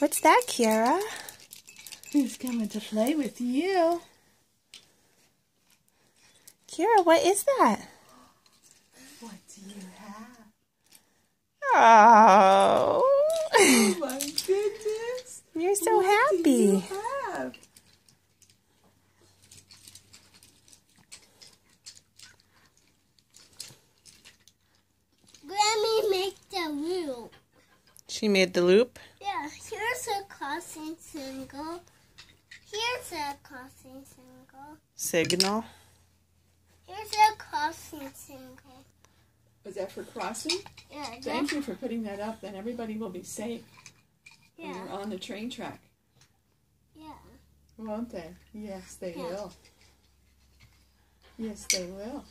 What's that, Kiara? He's coming to play with you. Kiara, what is that? What do you have? Oh. Oh my goodness. You're so What happy. do you have? Grammy make the loop. She made the loop? Yeah, here's a crossing symbol. Here's a crossing symbol. Signal. Here's a crossing symbol. Was that for crossing? Yeah, Thank you for putting that up. Then everybody will be safe when yeah, you're on the train track. yeah. Won't they? Yes, they Yeah. will. Yes, they will.